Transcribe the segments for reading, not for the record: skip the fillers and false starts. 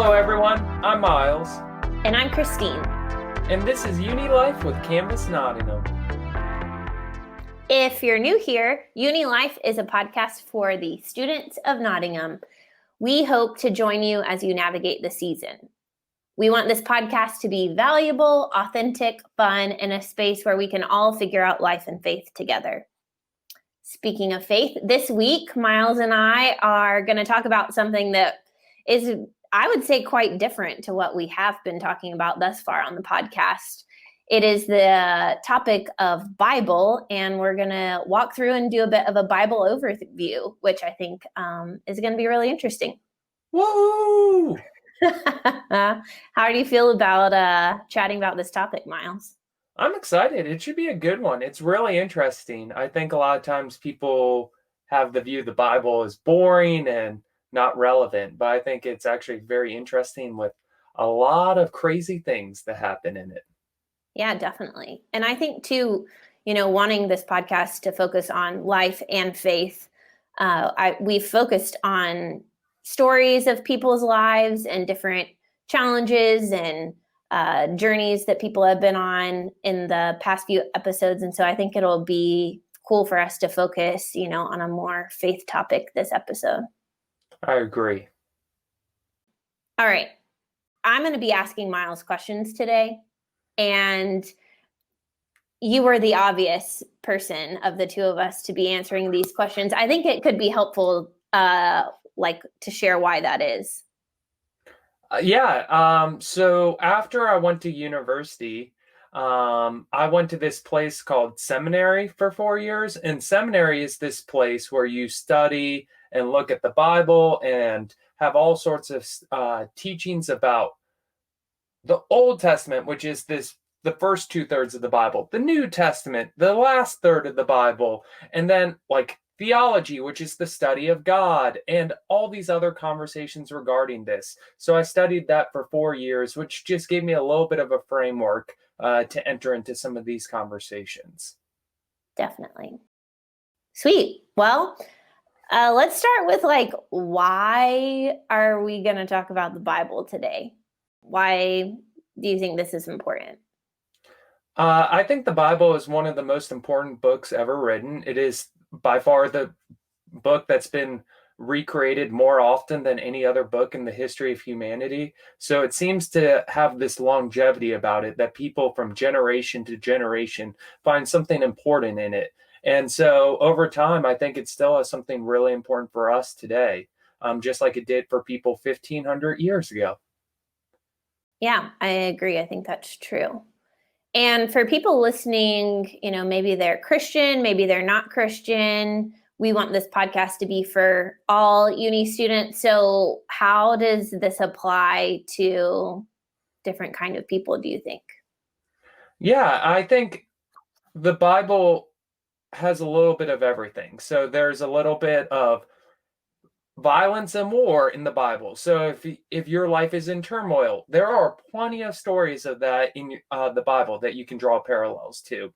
Hello, everyone. I'm Miles, And I'm Christine. and this is Unilife with Canvas Nottingham. If you're new here, unilife is a podcast for the students of Nottingham. We hope to join you as you navigate the season. We want this podcast to be valuable, authentic, fun, and a space where we can all figure out life and faith together. Speaking of faith, this week, Miles and I are going to talk about something that is, I would say, quite different to what we have been talking about thus far on the podcast. It is the topic of Bible, and we're going to walk through and do a bit of a Bible overview, which I think is going to be really interesting. Woo! How do you feel about chatting about this topic, Miles? I'm excited. It should be a good one. It's really interesting. I think a lot of times people have the view the Bible is boring and not relevant, but I think it's actually very interesting with a lot of crazy things that happen in it. Yeah, definitely. And I think too, wanting this podcast to focus on life and faith, we've focused on stories of people's lives and different challenges and journeys that people have been on in the past few episodes. And so I think it'll be cool for us to focus, on a more faith topic this episode. I agree. All right. I'm going to be asking Miles questions today. And you were the obvious person of the two of us to be answering these questions. I think it could be helpful, to share why that is. So after I went to university, I went to this place called seminary for 4 years. And seminary is this place where you study and look at the Bible and have all sorts of teachings about the Old Testament, which is the first 2/3 of the Bible, the New Testament, the last third of the Bible, and then theology, which is the study of God, and all these other conversations regarding this. So I studied that for 4 years, which just gave me a little bit of a framework to enter into some of these conversations. Definitely. Sweet. Well, let's start with why are we going to talk about the Bible today? Why do you think this is important? I think the Bible is one of the most important books ever written. It is by far the book that's been recreated more often than any other book in the history of humanity. So it seems to have this longevity about it that people from generation to generation find something important in it. And so over time, I think it still has something really important for us today, just like it did for people 1,500 years ago. Yeah, I agree. I think that's true. And for people listening, maybe they're Christian, maybe they're not Christian. We want this podcast to be for all uni students. So how does this apply to different kind of people, do you think? Yeah, I think the Bible has a little bit of everything. So there's a little bit of violence and war in the Bible. So if your life is in turmoil, there are plenty of stories of that in the Bible that you can draw parallels to.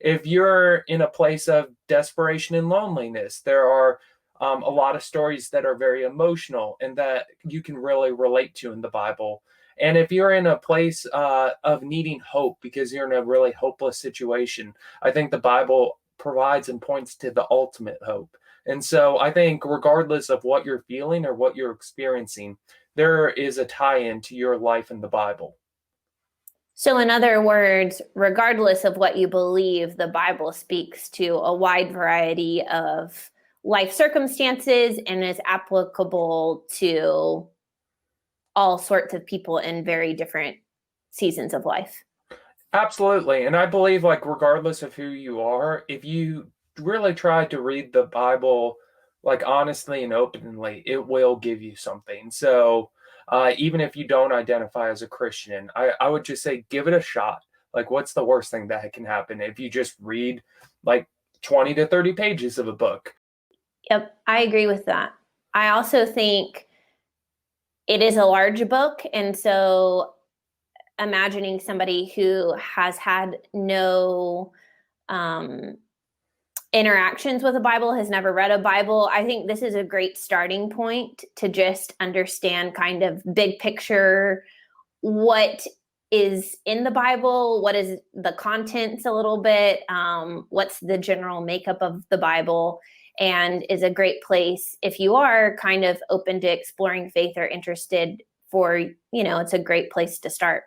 If you're in a place of desperation and loneliness, there are a lot of stories that are very emotional and that you can really relate to in the Bible. And if you're in a place of needing hope because you're in a really hopeless situation, I think the Bible provides and points to the ultimate hope. And so I think regardless of what you're feeling or what you're experiencing, there is a tie-in to your life in the Bible. So in other words, regardless of what you believe, the Bible speaks to a wide variety of life circumstances and is applicable to all sorts of people in very different seasons of life. Absolutely. And I believe regardless of who you are, if you really try to read the Bible honestly and openly, it will give you something. So even if you don't identify as a Christian, I would just say give it a shot. What's the worst thing that can happen if you just read 20 to 30 pages of a book? Yep, I agree with that. I also think it is a large book. And so imagining somebody who has had no interactions with a Bible, has never read a Bible, I think this is a great starting point to just understand kind of big picture what is in the Bible, what is the contents a little bit, what's the general makeup of the Bible, and is a great place if you are kind of open to exploring faith or interested for, it's a great place to start.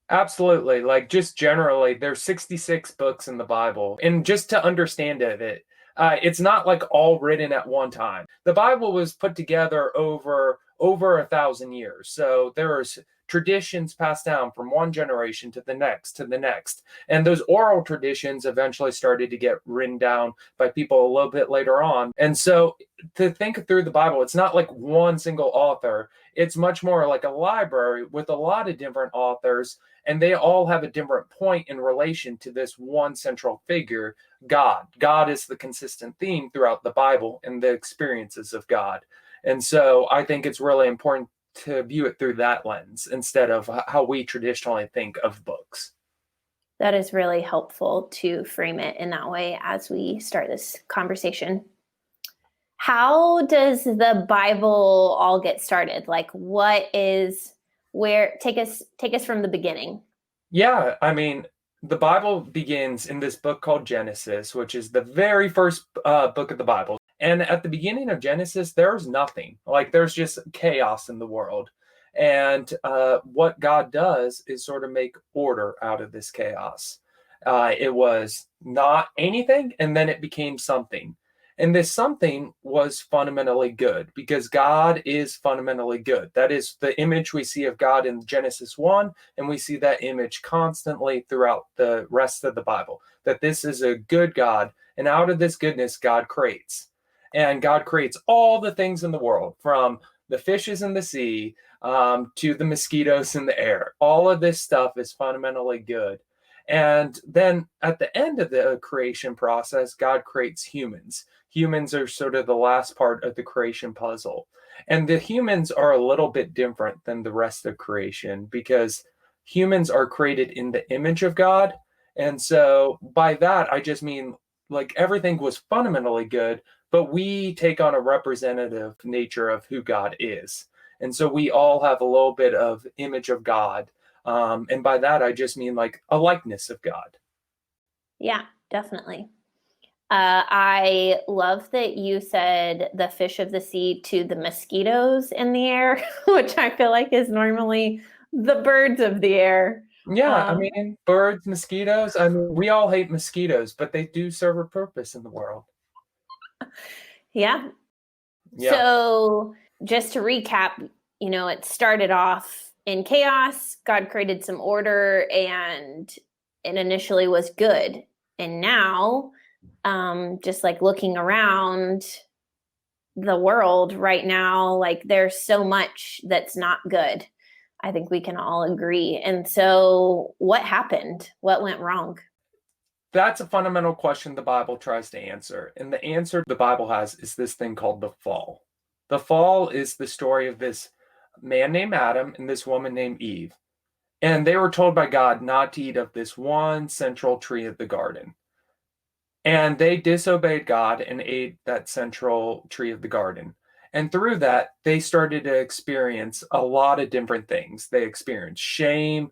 Absolutely. Like just generally, there's 66 books in the Bible. And just to understand it's not like all written at one time. The Bible was put together over 1,000 years. So there's traditions passed down from one generation to the next to the next. And those oral traditions eventually started to get written down by people a little bit later on. And so to think through the Bible, it's not like one single author. It's much more like a library with a lot of different authors, and they all have a different point in relation to this one central figure, God. God is the consistent theme throughout the Bible and the experiences of God. And so I think it's really important to view it through that lens instead of how we traditionally think of books. That is really helpful to frame it in that way as we start this conversation. How does the Bible all get started? Like, take us from the beginning. Yeah, I mean, the Bible begins in this book called Genesis, which is the very first book of the Bible. And at the beginning of Genesis, there's nothing. Like, there's just chaos in the world. And what God does is sort of make order out of this chaos. It was not anything, and then it became something. And this something was fundamentally good because God is fundamentally good. That is the image we see of God in Genesis 1, and we see that image constantly throughout the rest of the Bible, that this is a good God, and out of this goodness, God creates. And God creates all the things in the world, from the fishes in the sea to the mosquitoes in the air. All of this stuff is fundamentally good. And then at the end of the creation process, God creates humans. Humans are sort of the last part of the creation puzzle. And the humans are a little bit different than the rest of creation because humans are created in the image of God. And so by that, I just mean like everything was fundamentally good, but we take on a representative nature of who God is. And so we all have a little bit of image of God. And by that, I just mean like a likeness of God. Yeah, definitely. I love that you said the fish of the sea to the mosquitoes in the air, which I feel like is normally the birds of the air. Yeah, I mean, birds, mosquitoes. I mean, we all hate mosquitoes, but they do serve a purpose in the world. Yeah. Yeah. So just to recap, it started off in chaos. God created some order, and it initially was good. And now, just like looking around the world right now, like there's so much that's not good. I think we can all agree. And so what happened? What went wrong? That's a fundamental question the Bible tries to answer. And the answer the Bible has is this thing called the fall. The fall is the story of this man named Adam and this woman named Eve. And they were told by God not to eat of this one central tree of the garden. And they disobeyed God and ate that central tree of the garden. And through that, they started to experience a lot of different things. They experienced shame,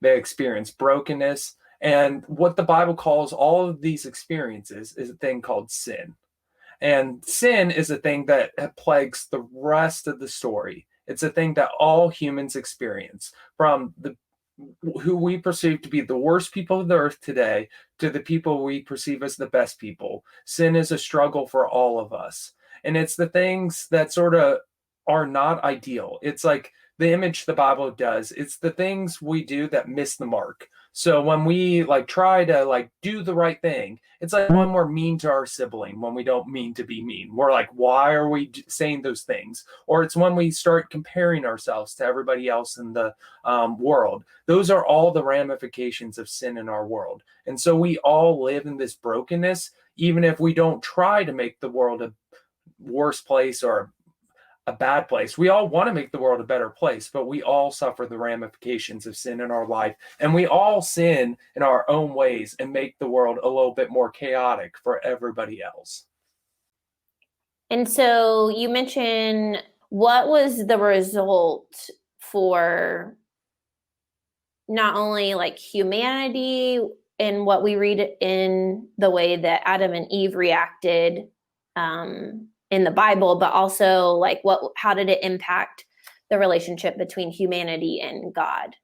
they experienced brokenness. And what the Bible calls all of these experiences is a thing called sin. And sin is a thing that plagues the rest of the story. It's a thing that all humans experience, from the who we perceive to be the worst people of the earth today to the people we perceive as the best people. Sin is a struggle for all of us. And it's the things that sort of are not ideal. It's like the image the Bible does. It's the things we do that miss the mark. So when we like try to like do the right thing, it's like when we're mean to our sibling when we don't mean to be mean. We're like, why are we saying those things? Or it's when we start comparing ourselves to everybody else in the world. Those are all the ramifications of sin in our world. And so we all live in this brokenness, even if we don't try to make the world a worse place or a bad place. We all want to make the world a better place, but we all suffer the ramifications of sin in our life. And we all sin in our own ways and make the world a little bit more chaotic for everybody else. And so you mentioned, what was the result for not only like humanity and what we read in the way that Adam and Eve reacted in the Bible, but also like how did it impact the relationship between humanity and God?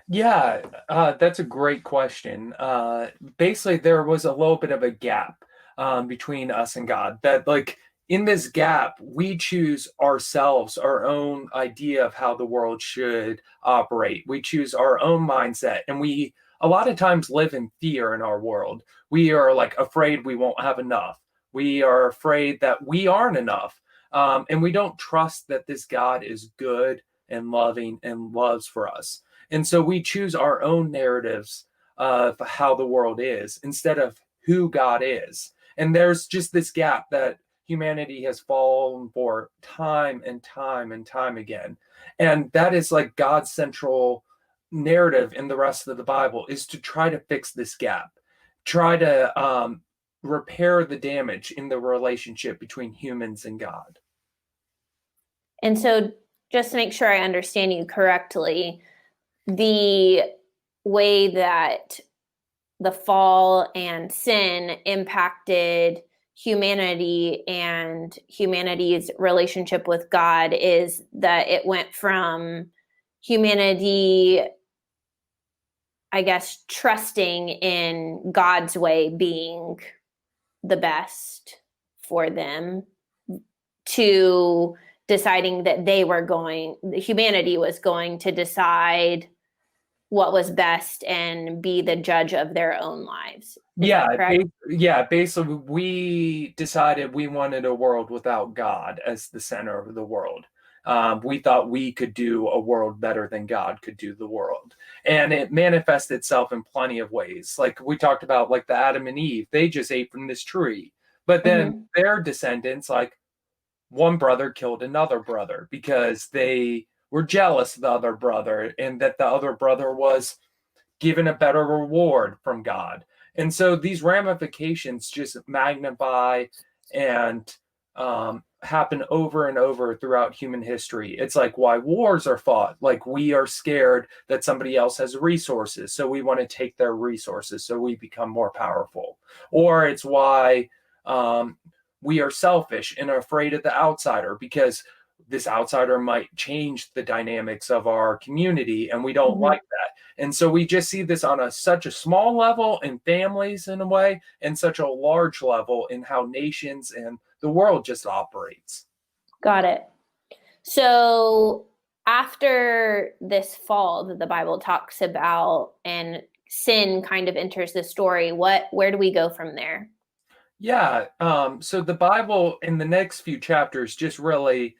Yeah, that's a great question. Basically, there was a little bit of a gap between us and God. That, like, in this gap, we choose ourselves, our own idea of how the world should operate. We choose our own mindset, and we a lot of times live in fear in our world. We are like afraid we won't have enough. We are afraid that we aren't enough, and we don't trust that this God is good and loving and loves for us. And so we choose our own narratives of how the world is instead of who God is. And there's just this gap that humanity has fallen for time and time and time again. And that is like God's central narrative in the rest of the Bible, is to try to fix this gap, try to repair the damage in the relationship between humans and God. And so, just to make sure I understand you correctly, the way that the fall and sin impacted humanity and humanity's relationship with God is that it went from humanity, I guess, trusting in God's way being the best for them, to deciding that humanity was going to decide what was best and be the judge of their own lives. Is that correct? Basically, we decided we wanted a world without God as the center of the world. We thought we could do a world better than God could do the world. And it manifested itself in plenty of ways. Like we talked about, like the Adam and Eve, they just ate from this tree. But then their descendants, like one brother killed another brother because they were jealous of the other brother and that the other brother was given a better reward from God. And so these ramifications just magnify and happen over and over throughout human history. It's like why wars are fought. Like we are scared that somebody else has resources, so we want to take their resources so we become more powerful. Or it's why we are selfish and afraid of the outsider, because this outsider might change the dynamics of our community and we don't like that. And so we just see this on such a small level in families in a way, and such a large level in how nations and the world just operates. Got it. So after this fall that the Bible talks about and sin kind of enters the story, where do we go from there? Yeah. So the Bible in the next few chapters just really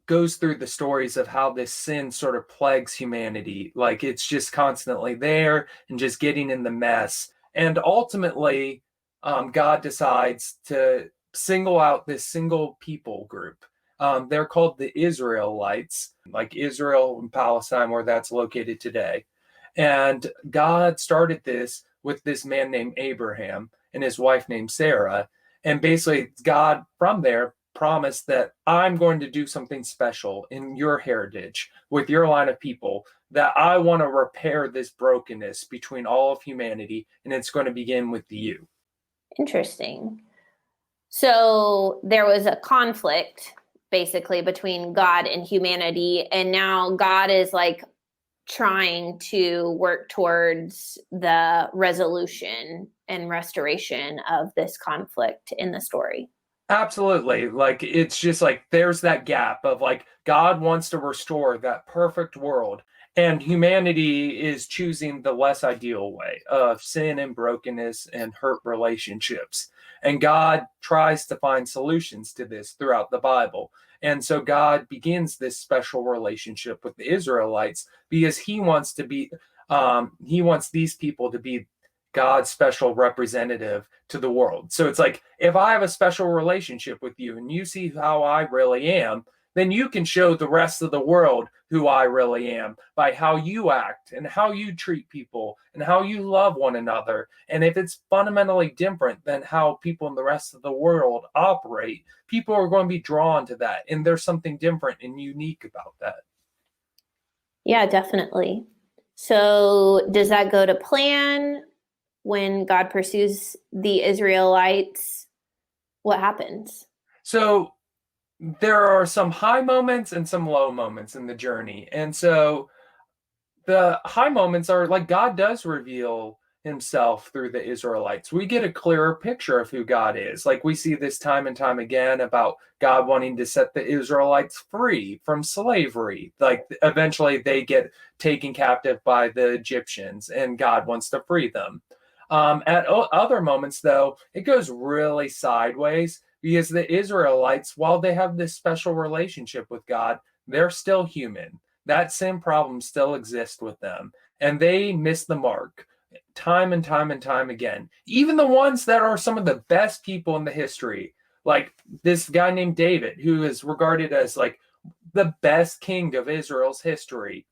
goes through the stories of how this sin sort of plagues humanity. Like it's just constantly there and just getting in the mess. And ultimately, God decides to single out this single people group. They're called the Israelites, like Israel and Palestine, where that's located today. And God started this with this man named Abraham and his wife named Sarah. And basically, God from there promised that I'm going to do something special in your heritage with your line of people, that I want to repair this brokenness between all of humanity, and it's going to begin with you. Interesting. So there was a conflict basically between God and humanity, and now God is like trying to work towards the resolution and restoration of this conflict in the story. Absolutely. Like it's just like there's that gap of like God wants to restore that perfect world, and humanity is choosing the less ideal way of sin and brokenness and hurt relationships. And God tries to find solutions to this throughout the Bible. And so God begins this special relationship with the Israelites because he wants these people to be God's special representative to the world. So it's like, if I have a special relationship with you and you see how I really am, then you can show the rest of the world who I really am by how you act and how you treat people and how you love one another. And if it's fundamentally different than how people in the rest of the world operate, people are going to be drawn to that. And there's something different and unique about that. Yeah, definitely. So does that go to plan when God pursues the Israelites? What happens? So there are some high moments and some low moments in the journey. And so the high moments are like God does reveal himself through the Israelites. We get a clearer picture of who God is. Like we see this time and time again about God wanting to set the Israelites free from slavery. Like eventually they get taken captive by the Egyptians and God wants to free them. At other moments, though, it goes really sideways because the Israelites, while they have this special relationship with God, they're still human. That same problem still exists with them, and they miss the mark time and time and time again. Even the ones that are some of the best people in the history, like this guy named David, who is regarded as like the best king of Israel's history,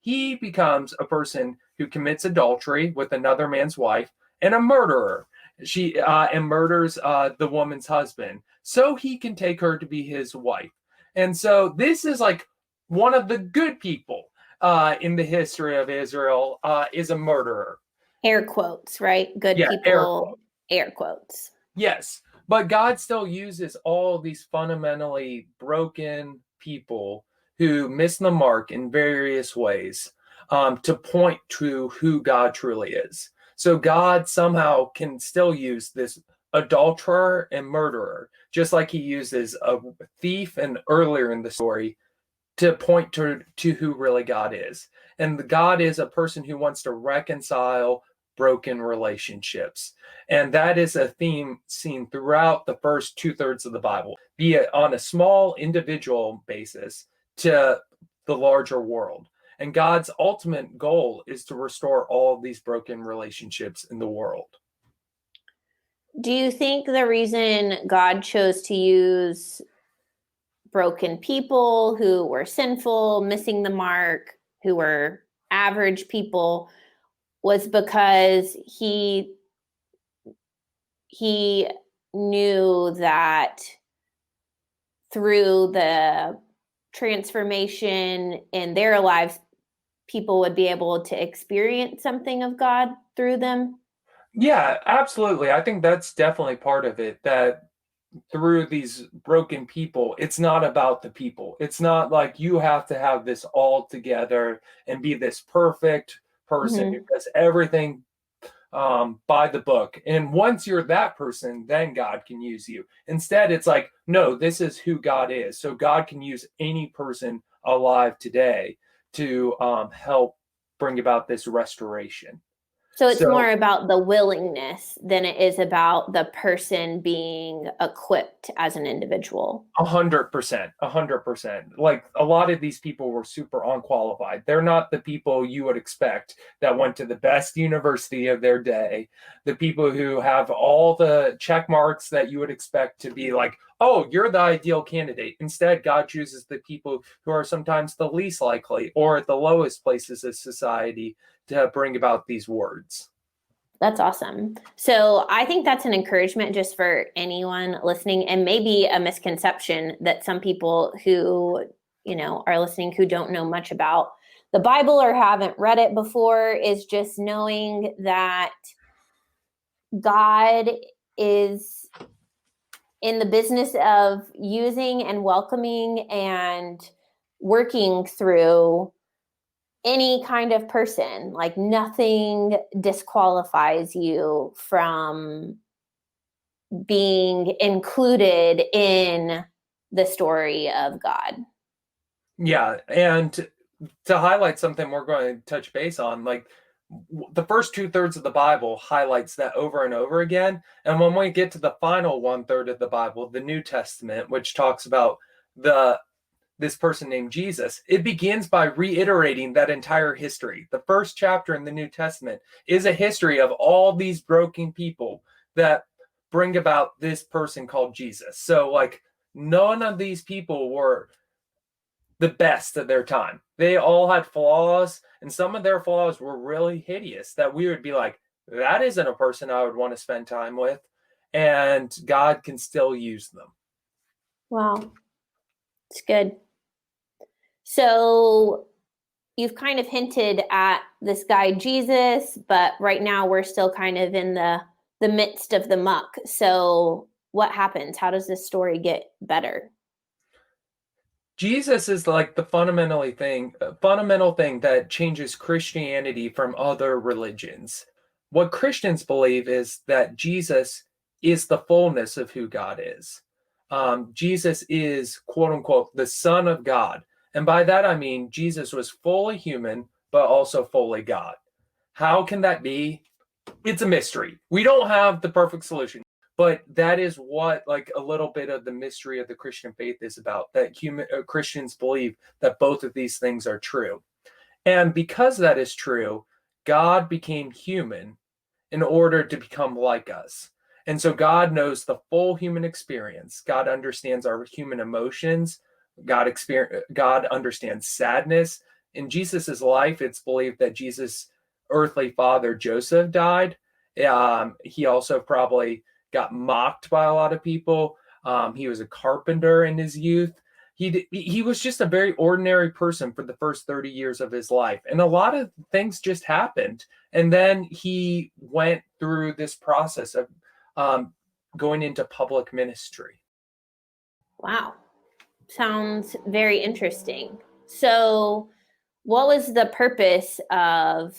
he becomes a person who commits adultery with another man's wife and a murderer. She and murders the woman's husband so he can take her to be his wife. And so this is like one of the good people in the history of Israel is a murderer. Air quotes, right? Good Yeah, air people, quote. air quotes. Yes, but God still uses all these fundamentally broken people who miss the mark in various ways to point to who God truly is. So God somehow can still use this adulterer and murderer, just like he uses a thief and earlier in the story to point to who really God is. And the God is a person who wants to reconcile broken relationships. And that is a theme seen throughout the first 2/3 of the Bible, be it on a small individual basis to the larger world. And God's ultimate goal is to restore all of these broken relationships in the world. Do you think the reason God chose to use broken people who were sinful, missing the mark, who were average people, was because he knew that through the transformation in their lives, people would be able to experience something of God through them? Yeah, absolutely. I think that's definitely part of it, that through these broken people, it's not about the people. It's not like you have to have this all together and be this perfect person who Mm-hmm. does everything by the book. And once you're that person, then God can use you. Instead, it's like, no, this is who God is. So God can use any person alive today to help bring about this restoration. So it's So more about the willingness than it is about the person being equipped as an individual. 100%, 100%. Like a lot of these people were super unqualified. They're not the people you would expect that went to the best university of their day, the people who have all the check marks that you would expect to be like, oh, you're the ideal candidate. Instead, God chooses the people who are sometimes the least likely or at the lowest places of society to bring about these words. That's awesome. So I think that's an encouragement just for anyone listening, and maybe a misconception that some people who, are listening who don't know much about the Bible or haven't read it before, is just knowing that God is in the business of using and welcoming and working through any kind of person. Like nothing disqualifies you from being included in the story of God. Yeah, and to highlight something we're going to touch base on, like the first 2/3 of the Bible highlights that over and over again. And when we get to the final 1/3 of the Bible, the New Testament, which talks about the this person named Jesus, it begins by reiterating that entire history. The first chapter in the New Testament is a history of all these broken people that bring about this person called Jesus. So, like, none of these people were the best at their time. They all had flaws, and some of their flaws were really hideous that we would be like, that isn't a person I would want to spend time with. And God can still use them. Wow. It's good. So you've kind of hinted at this guy Jesus, but right now we're still kind of in the midst of the muck. So what happens? How does this story get better? Jesus is like the fundamental thing that changes Christianity from other religions. What Christians believe is that Jesus is the fullness of who God is. Jesus is, quote unquote, the Son of God. And by that, I mean Jesus was fully human, but also fully God. How can that be? It's a mystery. We don't have the perfect solution, but that is what, like, a little bit of the mystery of the Christian faith is about, that Christians believe that both of these things are true. And because that is true, God became human in order to become like us. And so God knows the full human experience. God understands our human emotions. God understands sadness. In Jesus's life, it's believed that Jesus' earthly father Joseph died. He also probably got mocked by a lot of people. He was a carpenter in his youth. He was just a very ordinary person for the first 30 years of his life, and a lot of things just happened. And then he went through this process of going into public ministry. Wow. Sounds very interesting. So what was the purpose of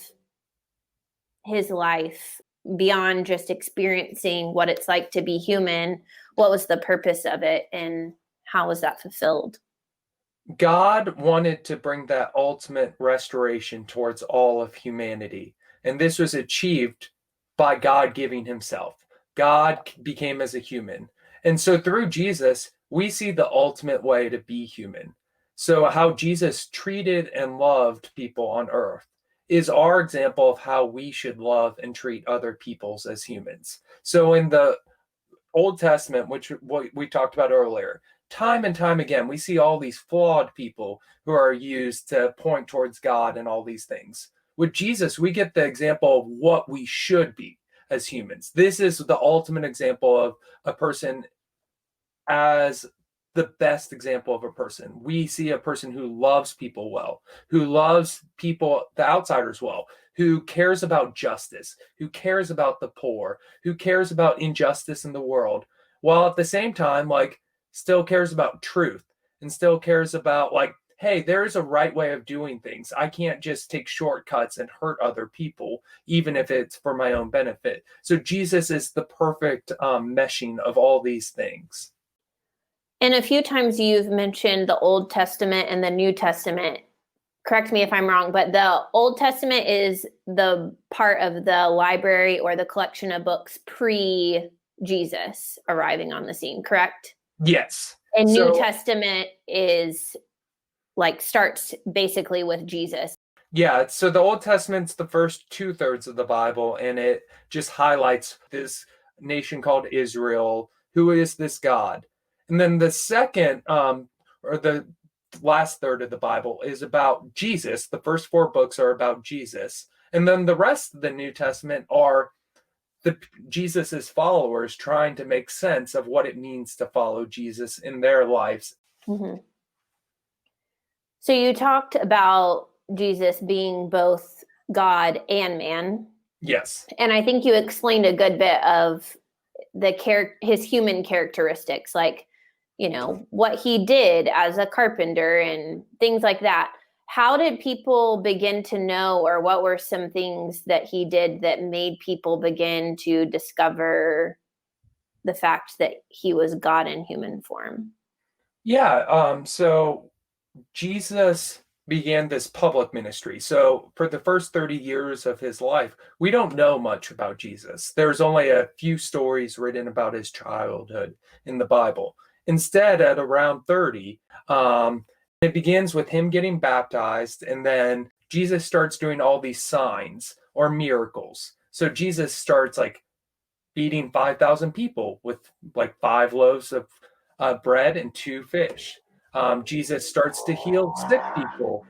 his life beyond just experiencing what it's like to be human? What was the purpose of it, and how was that fulfilled? God wanted to bring that ultimate restoration towards all of humanity. And this was achieved by God giving himself. God became as a human. And so through Jesus, we see the ultimate way to be human. So, how Jesus treated and loved people on earth is our example of how we should love and treat other peoples as humans. So, in the Old Testament, which we talked about earlier, time and time again, we see all these flawed people who are used to point towards God and all these things. With Jesus, we get the example of what we should be as humans. This is the ultimate example of a person as the best example of a person. We see a person who loves people well, who loves people, the outsiders, well, who cares about justice, who cares about the poor, who cares about injustice in the world, while at the same time, like, still cares about truth and still cares about, like, hey, there is a right way of doing things. I can't just take shortcuts and hurt other people, even if it's for my own benefit. So Jesus is the perfect meshing of all these things. And a few times you've mentioned the Old Testament and the New Testament. Correct me if I'm wrong, but the Old Testament is the part of the library or the collection of books pre-Jesus arriving on the scene, correct? Yes. And New So, Testament is like starts basically with Jesus. yeah, so the Old Testament's the first two-thirds of the Bible, and it just highlights this nation called Israel, who is this God. And then the second, or the last third of the Bible is about Jesus. The first four books are about Jesus. And then the rest of the New Testament are the Jesus's followers trying to make sense of what it means to follow Jesus in their lives. Mm-hmm. So you talked about Jesus being both God and man. Yes. And I think you explained a good bit of his human characteristics, like, you know, what he did as a carpenter and things like that. How did people begin to know, or what were some things that he did that made people begin to discover the fact that he was God in human form? Yeah. So Jesus began this public ministry. So, for the first 30 years of his life, we don't know much about Jesus. There's only a few stories written about his childhood in the Bible. Instead, at around 30, It begins with him getting baptized, and then Jesus starts doing all these signs or miracles. So Jesus starts like feeding 5,000 people with like 5 loaves of bread and 2 fish. Jesus starts to heal sick people.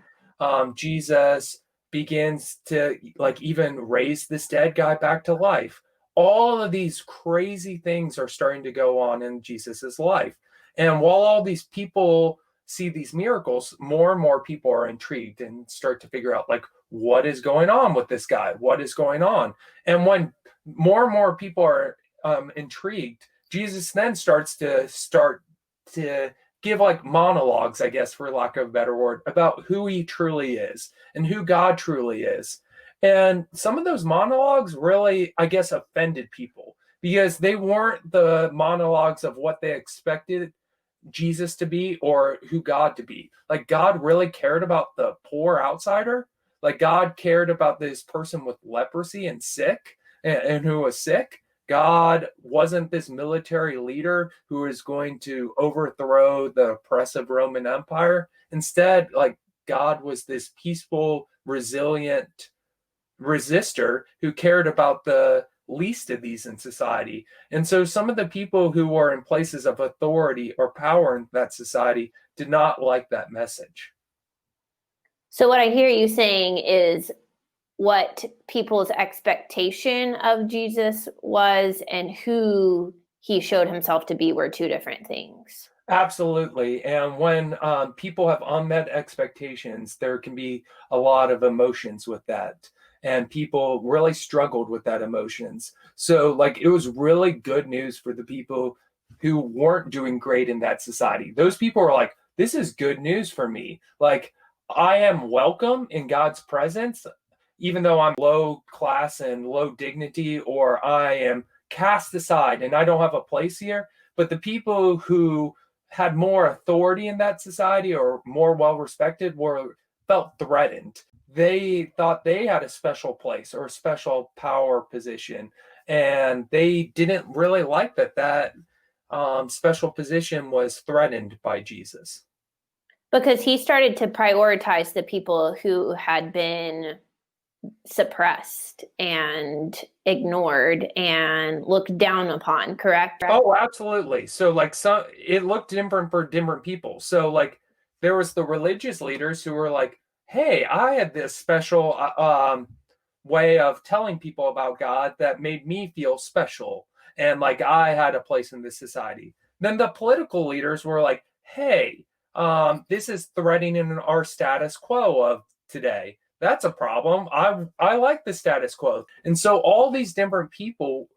Jesus begins to like even raise this dead guy back to life. All of these crazy things are starting to go on in Jesus's life. And while all these people see these miracles, more and more people are intrigued and start to figure out like what is going on with this guy? What is going on? And when more and more people are intrigued, Jesus then starts to give like monologues, I guess, for lack of a better word, about who he truly is and who God truly is. And some of those monologues really, I guess, offended people because they weren't the monologues of what they expected Jesus to be or who God to be. Like God really cared about the poor outsider. Like God cared about this person with leprosy and sick and who was sick. God wasn't this military leader who was going to overthrow the oppressive Roman Empire. Instead, like God was this peaceful, resilient resistor who cared about the least of these in society. And so some of the people who were in places of authority or power in that society did not like that message. So, what I hear you saying is what people's expectation of Jesus was and who he showed himself to be were two different things. Absolutely. And when people have unmet expectations, there can be a lot of emotions with that. And people really struggled with that emotions. So, like, it was really good news for the people who weren't doing great in that society. Those people were like, this is good news for me. Like, I am welcome in God's presence, even though I'm low class and low dignity, or I am cast aside and I don't have a place here. But the people who had more authority in that society or more well respected were felt threatened. They thought they had a special place or a special power position, and they didn't really like that special position was threatened by Jesus. Because he started to prioritize the people who had been suppressed and ignored and looked down upon, correct? Oh, absolutely. So like some it looked different for different people. So like there was the religious leaders who were like, "Hey, I had this special way of telling people about God that made me feel special and like I had a place in this society." Then the political leaders were like, "Hey, this is threatening our status quo of today. That's a problem. I like the status quo." And so all these different people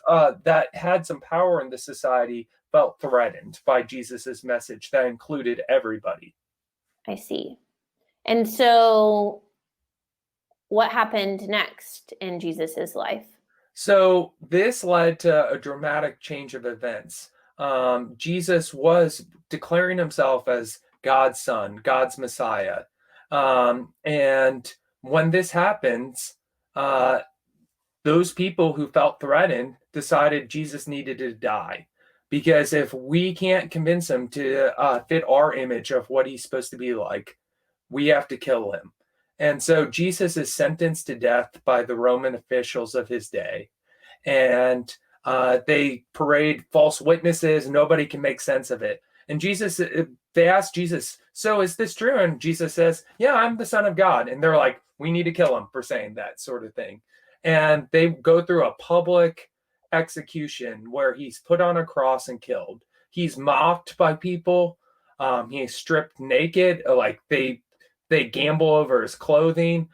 that had some power in the society felt threatened by Jesus's message that included everybody. I see. And so what happened next in Jesus's life? So this led to a dramatic change of events. Jesus was declaring himself as God's son, God's Messiah. And when this happens, uh, those people who felt threatened decided Jesus needed to die. Because if we can't convince him to fit our image of what he's supposed to be like, we have to kill him. And so Jesus is sentenced to death by the Roman officials of his day. And they parade false witnesses. Nobody can make sense of it. And they ask Jesus, "So is this true?" And Jesus says, "Yeah, I'm the Son of God." And they're like, "We need to kill him for saying that," sort of thing. And they go through a public execution where he's put on a cross and killed. He's mocked by people. He's stripped naked. Like they gamble over his clothing.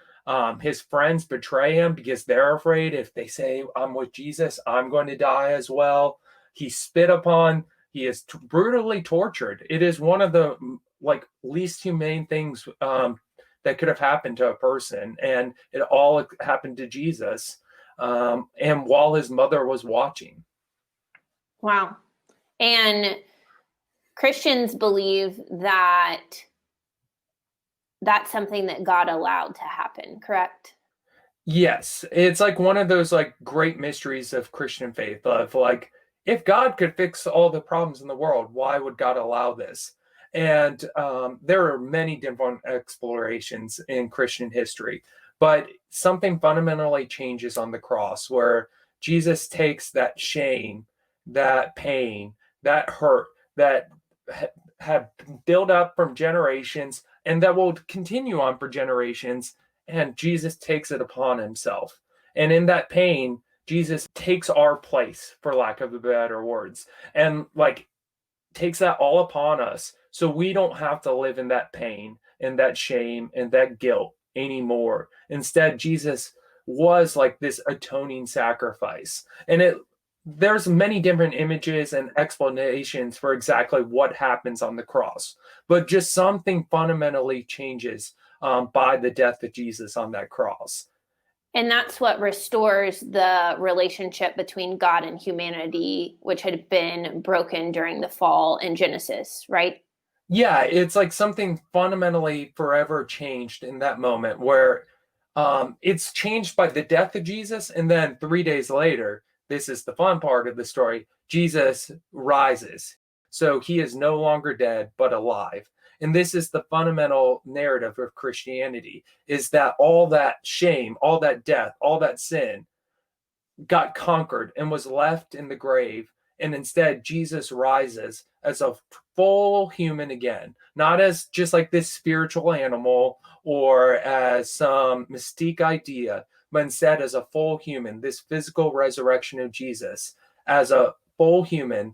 His friends betray him because they're afraid if they say, "I'm with Jesus, I'm going to die as well." He's spit upon. He is brutally tortured. It is one of the like least humane things that could have happened to a person, and it all happened to Jesus. And while his mother was watching. Wow. And Christians believe that that's something that God allowed to happen, correct? Yes, it's like one of those like great mysteries of Christian faith of like if God could fix all the problems in the world, why would God allow this? And there are many different explorations in Christian history, but something fundamentally changes on the cross where Jesus takes that shame, that pain, that hurt that have built up from generations and that will continue on for generations, and Jesus takes it upon himself. And in that pain, Jesus takes our place, for lack of better words, and like takes that all upon us so we don't have to live in that pain and that shame and that guilt anymore. Instead, Jesus was like this atoning sacrifice. And there's many different images and explanations for exactly what happens on the cross, but just something fundamentally changes by the death of Jesus on that cross. And that's what restores the relationship between God and humanity, which had been broken during the fall in Genesis, right? Yeah, it's like something fundamentally forever changed in that moment where it's changed by the death of Jesus. And then 3 days later, this is the fun part of the story, Jesus rises. So he is no longer dead, but alive. And this is the fundamental narrative of Christianity, is that all that shame, all that death, all that sin got conquered and was left in the grave. And instead, Jesus rises as a full human again, not as just like this spiritual animal or as some mystique idea, but instead as a full human. This physical resurrection of Jesus as a full human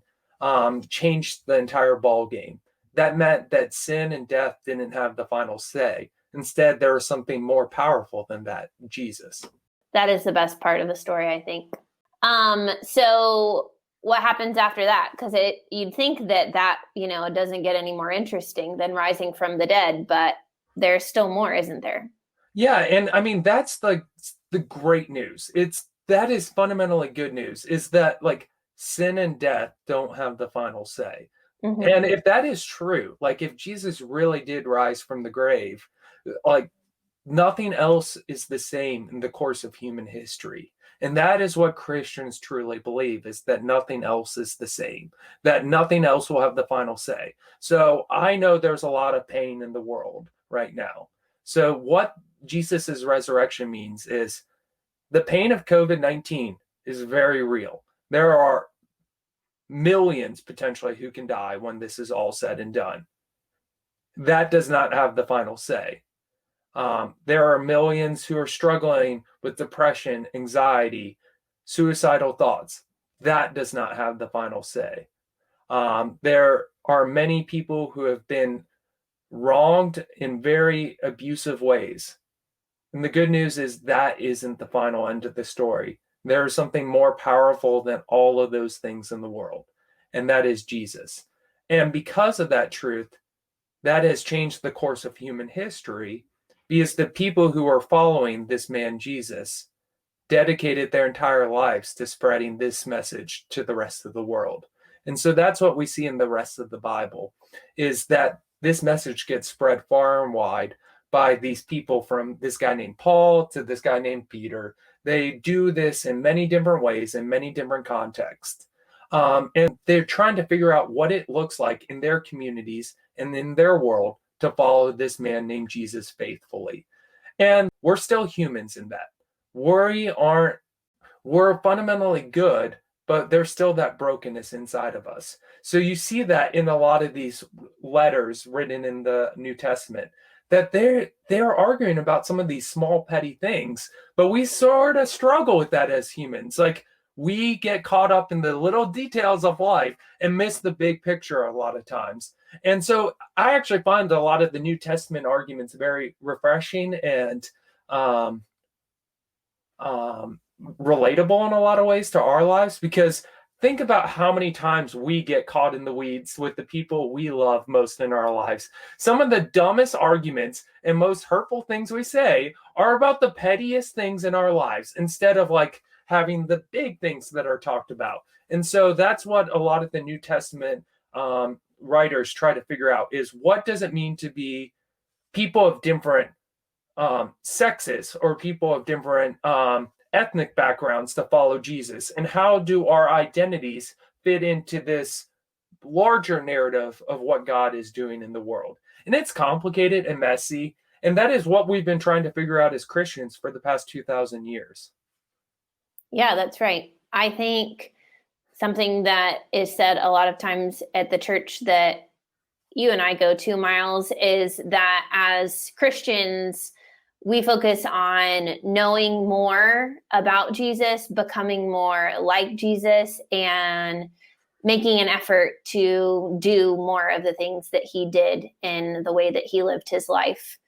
changed the entire ball game. That meant that sin and death didn't have the final say. Instead, there was something more powerful than that, Jesus. That is the best part of the story, I think. So what happens after that? Because you'd think that it doesn't get any more interesting than rising from the dead, but there's still more, isn't there? Yeah, and I mean that's the great news. That is fundamentally good news, is that like sin and death don't have the final say. Mm-hmm. And if that is true, like if Jesus really did rise from the grave, like nothing else is the same in the course of human history. And that is what Christians truly believe, is that nothing else is the same, that nothing else will have the final say. So I know there's a lot of pain in the world right now. So what Jesus's resurrection means is the pain of COVID-19 is very real. There are millions potentially who can die when this is all said and done. That does not have the final say. There are millions who are struggling with depression, anxiety, suicidal thoughts. That does not have the final say. There are many people who have been wronged in very abusive ways. And the good news is that isn't the final end of the story. There is something more powerful than all of those things in the world, and that is Jesus. And because of that truth, that has changed the course of human history, because the people who are following this man Jesus dedicated their entire lives to spreading this message to the rest of the world. And so that's what we see in the rest of the Bible, is that this message gets spread far and wide by these people, from this guy named Paul to this guy named Peter. They do this in many different ways, in many different contexts. And they're trying to figure out what it looks like in their communities and in their world to follow this man named Jesus faithfully. And we're still humans in that. We're fundamentally good, but there's still that brokenness inside of us. So you see that in a lot of these letters written in the New Testament, that they're arguing about some of these small petty things, but we sort of struggle with that as humans. Like, we get caught up in the little details of life and miss the big picture a lot of times. And so I actually find a lot of the New Testament arguments very refreshing and relatable in a lot of ways to our lives, because think about how many times we get caught in the weeds with the people we love most in our lives. Some of the dumbest arguments and most hurtful things we say are about the pettiest things in our lives, instead of like having the big things that are talked about. And so that's what a lot of the New Testament writers try to figure out, is what does it mean to be people of different sexes or people of different ethnic backgrounds to follow Jesus, and how do our identities fit into this larger narrative of what God is doing in the world. And it's complicated and messy. And that is what we've been trying to figure out as Christians for the past 2,000 years. Yeah, that's right. I think something that is said a lot of times at the church that you and I go to, Miles, is that as Christians, we focus on knowing more about Jesus, becoming more like Jesus, and making an effort to do more of the things that he did in the way that he lived his life.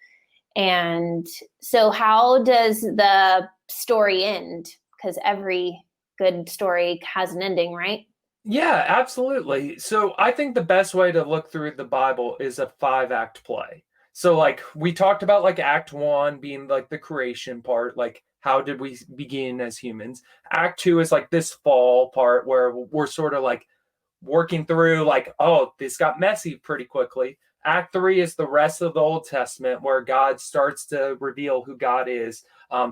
And so, how does the story end? Because every good story has an ending, right? Yeah, absolutely. So I think the best way to look through the Bible is a 5-act play. So like we talked about like act 1 being like the creation part, like how did we begin as humans? Act 2 is like this fall part where we're sort of like working through like, oh, this got messy pretty quickly. Act 3 is the rest of the Old Testament where God starts to reveal who God is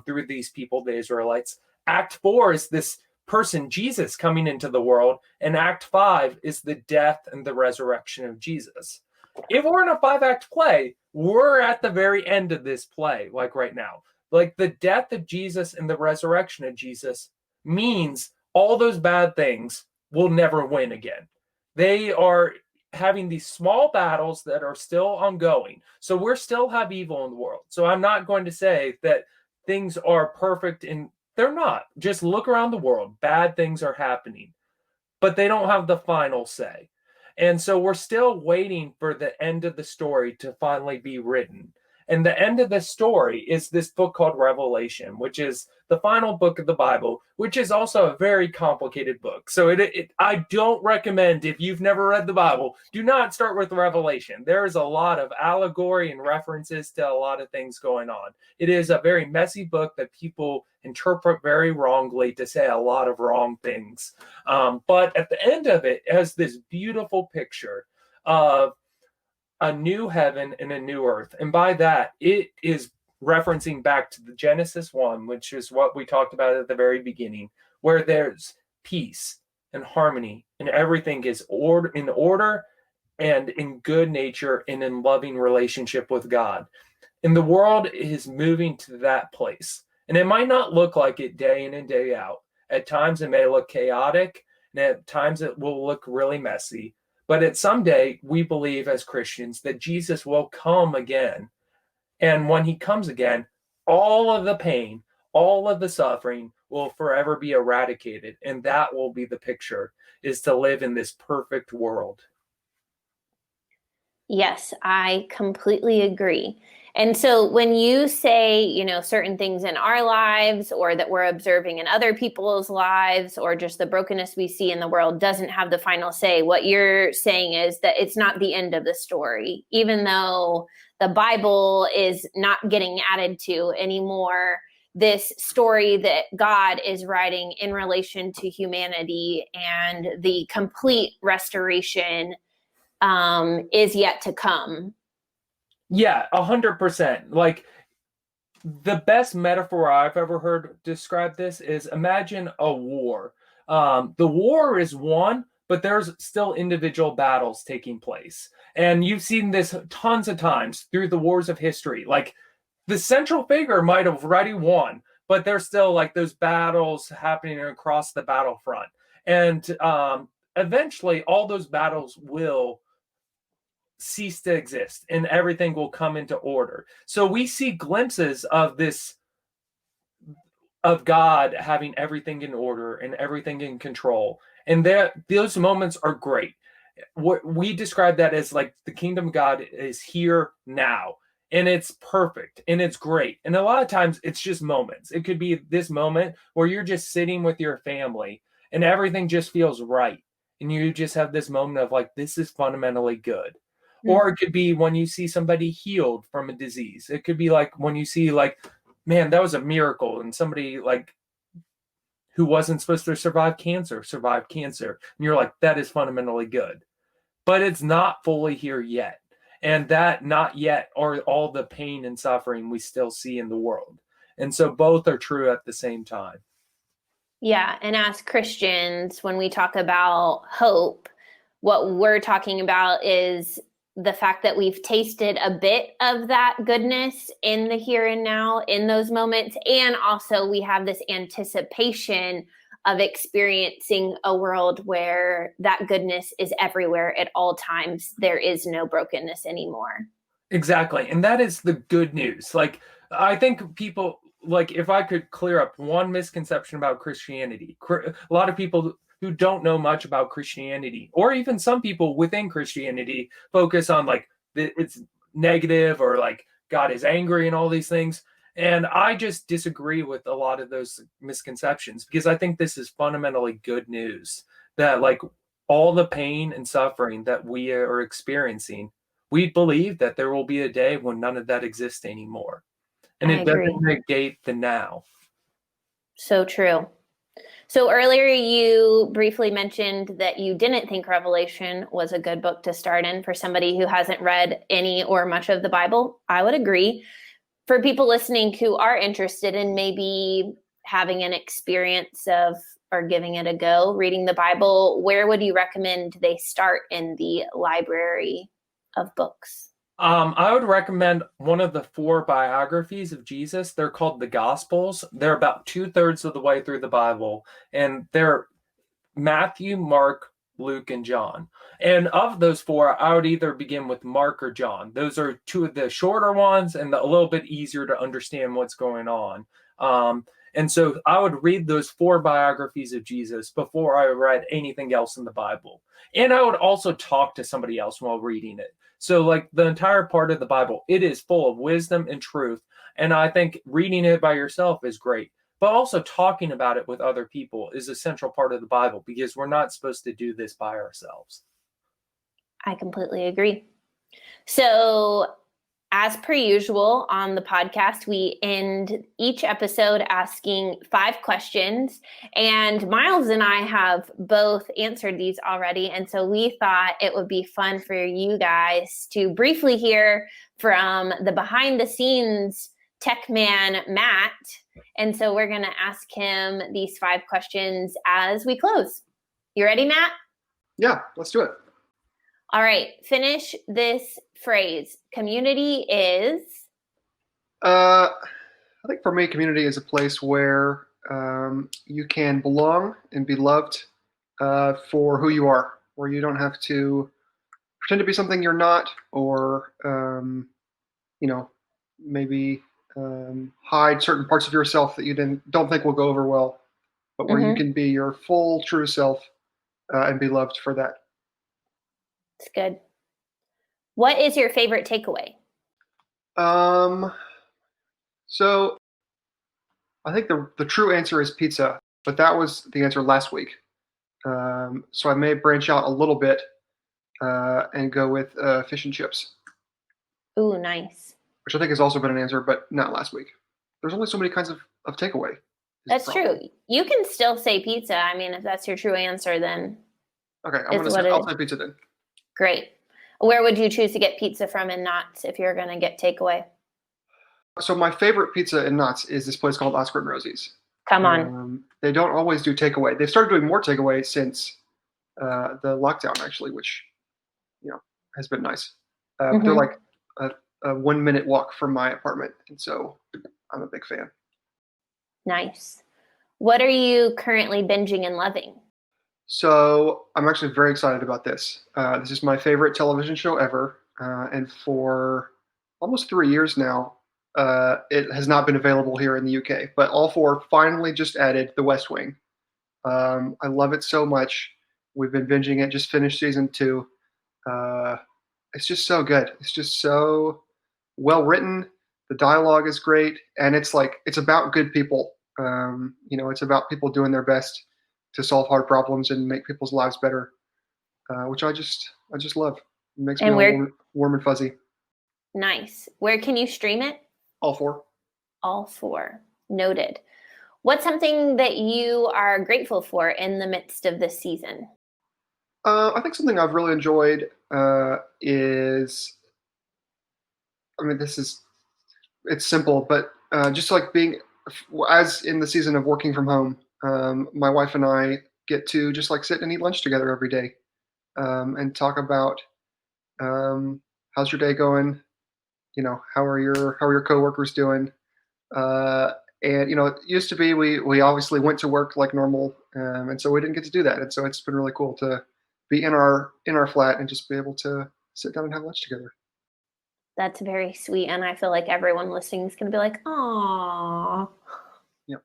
through these people, the Israelites. Act 4 is this person, Jesus, coming into the world. And Act 5 is the death and the resurrection of Jesus. If we're in a 5-act play, we're at the very end of this play, like right now. Like the death of Jesus and the resurrection of Jesus means all those bad things will never win again. They are having these small battles that are still ongoing. So we're still have evil in the world. So I'm not going to say that things are perfect and they're not. Just look around the world. Bad things are happening, but they don't have the final say. And so we're still waiting for the end of the story to finally be written. And the end of the story is this book called Revelation, which is the final book of the Bible, which is also a very complicated book. So I don't recommend, if you've never read the Bible, do not start with Revelation. There is a lot of allegory and references to a lot of things going on. It is a very messy book that people interpret very wrongly to say a lot of wrong things. But at the end of it has this beautiful picture of a new heaven and a new earth. And by that, it is referencing back to the Genesis 1, which is what we talked about at the very beginning, where there's peace and harmony and everything is in order and in good nature and in loving relationship with God. And the world is moving to that place. And it might not look like it day in and day out. At times it may look chaotic, and at times it will look really messy. But at someday, we believe as Christians that Jesus will come again. And when he comes again, all of the pain, all of the suffering will forever be eradicated. And that will be the picture, is to live in this perfect world. Yes, I completely agree. And so when you say, certain things in our lives or that we're observing in other people's lives or just the brokenness we see in the world doesn't have the final say, what you're saying is that it's not the end of the story, even though the Bible is not getting added to anymore. This story that God is writing in relation to humanity and the complete restoration is yet to come. Yeah, 100%. Like the best metaphor I've ever heard describe this is imagine a war. The war is won, but there's still individual battles taking place. And you've seen this tons of times through the wars of history. Like the central figure might have already won, but there's still like those battles happening across the battlefront. And eventually, all those battles will cease to exist and everything will come into order. So we see glimpses of this, of God having everything in order and everything in control. And those moments are great. What we describe that as like the kingdom of God is here now. And it's perfect and it's great. And a lot of times it's just moments. It could be this moment where you're just sitting with your family and everything just feels right. And you just have this moment of like, this is fundamentally good. Or it could be when you see somebody healed from a disease. It could be like when you see like, man, that was a miracle. And somebody like who wasn't supposed to survive cancer survived cancer. And you're like, that is fundamentally good. But it's not fully here yet. And that not yet are all the pain and suffering we still see in the world. And so both are true at the same time. Yeah. And as Christians, when we talk about hope, What we're talking about is the fact that we've tasted a bit of that goodness in the here and now, in those moments. And also we have this anticipation of experiencing a world where that goodness is everywhere at all times. There is no brokenness anymore. Exactly. And that is the good news. Like, I think people, like, if I could clear up one misconception about Christianity, a lot of people who don't know much about Christianity, or even some people within Christianity, focus on like it's negative or like God is angry and all these things. And I just disagree with a lot of those misconceptions because I think this is fundamentally good news that, like, all the pain and suffering that we are experiencing, we believe that there will be a day when none of that exists anymore. And I it doesn't agree. negate the now. So true. So earlier you briefly mentioned that you didn't think Revelation was a good book to start in for somebody who hasn't read any or much of the Bible. I would agree. For people listening who are interested in maybe having an experience of or giving it a go, reading the Bible, where would you recommend they start in the library of books? I would recommend one of the four biographies of Jesus. They're called the Gospels. They're about two-thirds of the way through the Bible, and they're Matthew, Mark, Luke, and John. And of those four, I would either begin with Mark or John. Those are two of the shorter ones and a little bit easier to understand what's going on. And so I would read those four biographies of Jesus before I read anything else in the Bible. And I would also talk to somebody else while reading it. So, like, the entire part of the Bible, it is full of wisdom and truth. And I think reading it by yourself is great. But also talking about it with other people is a central part of the Bible because we're not supposed to do this by ourselves. I completely agree. So, as per usual on the podcast, we end each episode asking 5 questions. And Miles and I have both answered these already. And so we thought it would be fun for you guys to briefly hear from the behind the scenes tech man, Matt. And so we're going to ask him these 5 questions as we close. You ready, Matt? Yeah, let's do it. All right, finish this phrase. Community is? I think for me, community is a place where you can belong and be loved for who you are, where you don't have to pretend to be something you're not, or maybe hide certain parts of yourself that you don't think will go over well, but where you can be your full, true self and be loved for that. It's good. What is your favorite takeaway? So I think the true answer is pizza, but that was the answer last week. So I may branch out a little bit and go with fish and chips, Ooh, nice. which I think has also been an answer, but not last week. There's only so many kinds of takeaway. That's true. You can still say pizza. I mean, if that's your true answer, then Okay, I'll say pizza then. Great. Where would you choose to get pizza from in Knott's if you're going to get takeaway? So my favorite pizza in Knott's is this place called Oscar and Rosie's. Come on. They don't always do takeaway. They've started doing more takeaway since the lockdown, actually, which has been nice. They're like a 1-minute walk from my apartment, and so I'm a big fan. Nice. What are you currently binging and loving? So I'm actually very excited about this. This is my favorite television show ever, and for almost 3 years now, it has not been available here in the UK. But All 4 finally just added The West Wing. I love it so much. We've been binging it. Just finished season 2. It's just so good. It's just so well written. The dialogue is great, and it's about good people. It's about people doing their best to solve hard problems and make people's lives better, which I just love. It makes me all warm and fuzzy. Nice. Where can you stream it? All 4. All 4. Noted. What's something that you are grateful for in the midst of this season? I think something I've really enjoyed is, it's simple, but just like being, as in the season of working from home, my wife and I get to just like sit and eat lunch together every day. and talk about how's your day going. How are your coworkers doing? And it used to be we obviously went to work like normal, and so we didn't get to do that. And so it's been really cool to be in our flat and just be able to sit down and have lunch together. That's very sweet, and I feel like everyone listening is going to be like, "Aww." Yep.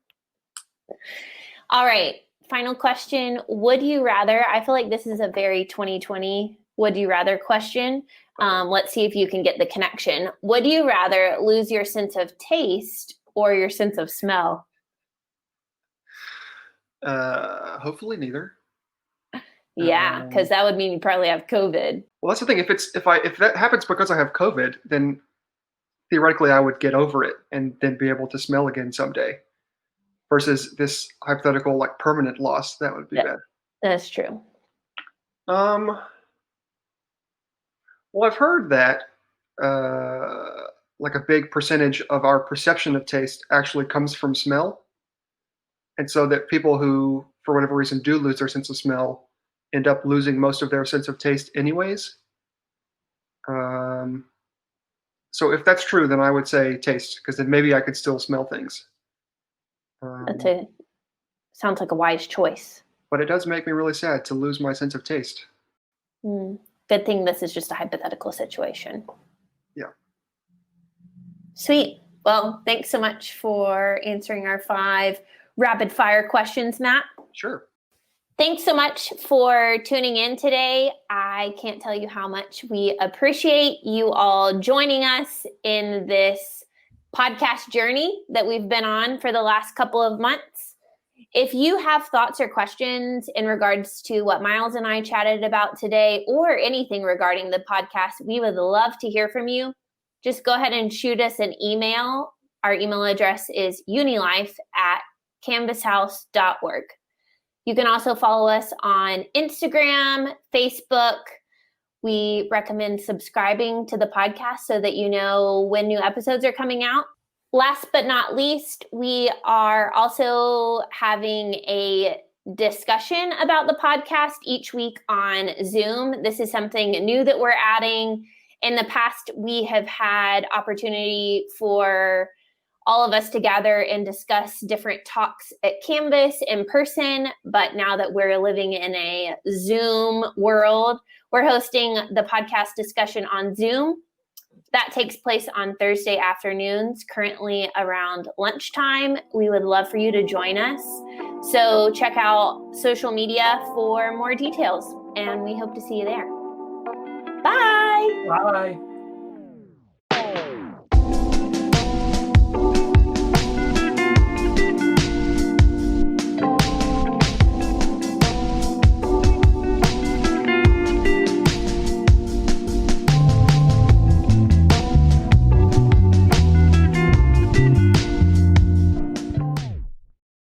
All right, final question. Would you rather? I feel like this is a very 2020 would you rather question. Let's see if you can get the connection. Would you rather lose your sense of taste or your sense of smell? Hopefully neither. Yeah, because that would mean you probably have COVID. Well, that's the thing. If that happens because I have COVID, then theoretically I would get over it and then be able to smell again someday. Versus this hypothetical like permanent loss, that would be bad. That's true. Well, I've heard that like a big percentage of our perception of taste actually comes from smell, and so that people who, for whatever reason, do lose their sense of smell end up losing most of their sense of taste anyways. So if that's true, then I would say taste, because then maybe I could still smell things. Sounds like a wise choice. But it does make me really sad to lose my sense of taste. Good thing this is just a hypothetical situation. Yeah. Sweet. Well, thanks so much for answering our 5 rapid fire questions, Matt. Sure. Thanks so much for tuning in today. I can't tell you how much we appreciate you all joining us in this podcast journey that we've been on for the last couple of months. If you have thoughts or questions in regards to what Miles and I chatted about today, or anything regarding the podcast, we would love to hear from you. Just go ahead and shoot us an email. Our email address is unilife@canvashouse.org. You can also follow us on Instagram, Facebook. We recommend subscribing to the podcast so that you know when new episodes are coming out. Last but not least, we are also having a discussion about the podcast each week on Zoom. This is something new that we're adding. In the past, we have had opportunity for all of us to gather and discuss different talks at Canvas in person. But now that we're living in a Zoom world, we're hosting the podcast discussion on Zoom. That takes place on Thursday afternoons, currently around lunchtime. We would love for you to join us. So check out social media for more details, and we hope to see you there. Bye. Bye.